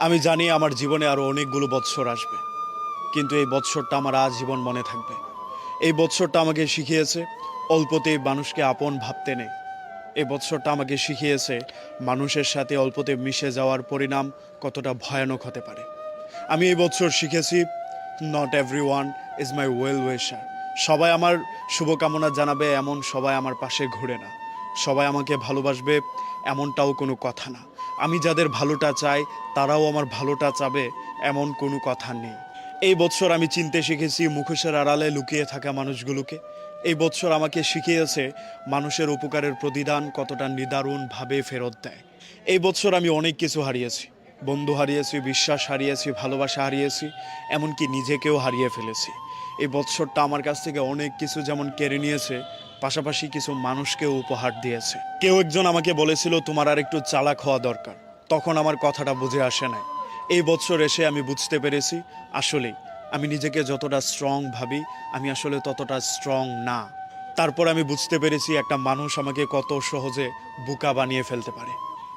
আমি জানি আমার জীবনে আরও অনেকগুলো বৎসর আসবে, কিন্তু এই বৎসরটা আমার আজীবন মনে থাকবে। এই বৎসরটা আমাকে শিখিয়েছে অল্পতেই মানুষকে আপন ভাবতে নেই। এই বৎসরটা আমাকে শিখিয়েছে মানুষের সাথে অল্পতে মিশে যাওয়ার পরিণাম কতটা ভয়ানক হতে পারে। আমি এই বছর শিখেছি not every one is my well উইশার। সবাই আমার শুভকামনা জানাবে এমন সবাই আমার পাশে ঘুরে না। সবাই আমাকে ভালোবাসবে এমনটাও কোনো কথা না। আমি যাদের ভালোটা চাই তারাও আমার ভালোটা চাবে এমন কোনো কথা নেই। এই বছর আমি চিনতে শিখেছি মুখোশের আড়ালে লুকিয়ে থাকা মানুষগুলোকে। এই বছর আমাকে শিখিয়েছে মানুষের উপকারের প্রতিদান কতটা নিদারুণভাবে ফেরত দেয়। এই বছর আমি অনেক কিছু হারিয়েছি। বন্ধু হারিয়েছি, বিশ্বাস হারিয়েছি, ভালোবাসা হারিয়েছি, এমনকি নিজেকেও হারিয়ে ফেলেছি। এই বছরটা আমার কাছ থেকে অনেক কিছু যেমন কেড়ে নিয়েছে, পাশাপাশি কিছু মানুষকেও উপহার দিয়েছে। কেউ একজন আমাকে বলেছিল তোমার আর একটু চালাক হওয়া দরকার। তখন আমার কথাটা বুঝে আসে নাই। এই বছর এসে আমি বুঝতে পেরেছি আসলেই আমি নিজেকে যতটা স্ট্রং ভাবি আমি আসলে ততটা স্ট্রং না। তারপর আমি বুঝতে পেরেছি একটা মানুষ আমাকে কত সহজে বোকা বানিয়ে ফেলতে পারে।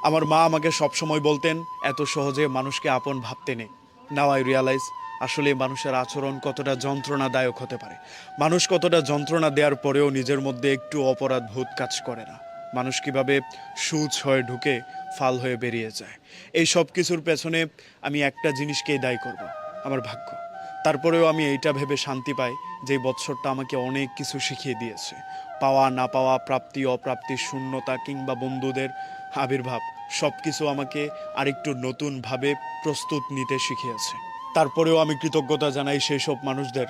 আমার মা আমাকে সবসময় বলতেন এত সহজে মানুষকে আপন ভাবতে নেই। নাও আই রিয়ালাইজ আসলে মানুষের আচরণ কতটা যন্ত্রণাদায়ক হতে পারে। মানুষ কতটা যন্ত্রণা দেওয়ার পরেও নিজের মধ্যে একটু অপরাধ বোধ কাজ করে না। মানুষ কিভাবে সূচ হয়ে ঢুকে ফাল হয়ে বেরিয়ে যায়। এই সব কিছুর পেছনে আমি একটা জিনিসকেই দায়ী করব, আমার ভাগ্য। তারপরেও আমি এইটা ভেবে শান্তি পাই যে এই বৎসরটা আমাকে অনেক কিছু শিখিয়ে দিয়েছে। পাওয়া না পাওয়া, প্রাপ্তি অপ্রাপ্তি, শূন্যতা কিংবা বন্ধুদের আবির্ভাব সব কিছু আমাকে আরেকটু নতুনভাবে প্রস্তুত নিতে শিখিয়েছে। তারপরেও আমি কৃতজ্ঞতা জানাই সেই সব মানুষদের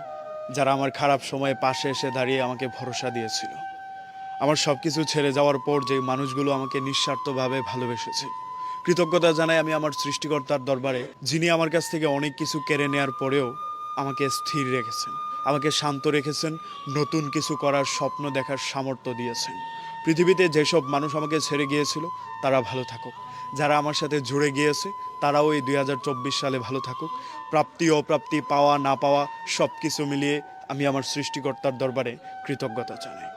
যারা আমার খারাপ সময়ে পাশে এসে দাঁড়িয়ে আমাকে ভরসা দিয়েছিল। আমার সব কিছু ছেড়ে যাওয়ার পর যে মানুষগুলো আমাকে নিঃস্বার্থভাবে ভালোবেসেছে, কৃতজ্ঞতা জানাই আমি আমার সৃষ্টিকর্তার দরবারে, যিনি আমার কাছ থেকে অনেক কিছু কেড়ে নেওয়ার পরেও আমাকে স্থির রেখেছেন, আমাকে শান্ত রেখেছেন, নতুন কিছু করার স্বপ্ন দেখার সামর্থ্য দিয়েছেন। পৃথিবীতে যেসব মানুষ আমাকে ছেড়ে গিয়েছিল তারা ভালো থাকুক, যারা আমার সাথে জুড়ে গিয়েছে তারাও এই 2024 সালে ভালো থাকুক। প্রাপ্তি অপ্রাপ্তি, পাওয়া না পাওয়া সব কিছু মিলিয়ে আমি আমার সৃষ্টিকর্তার দরবারে কৃতজ্ঞতা জানাই।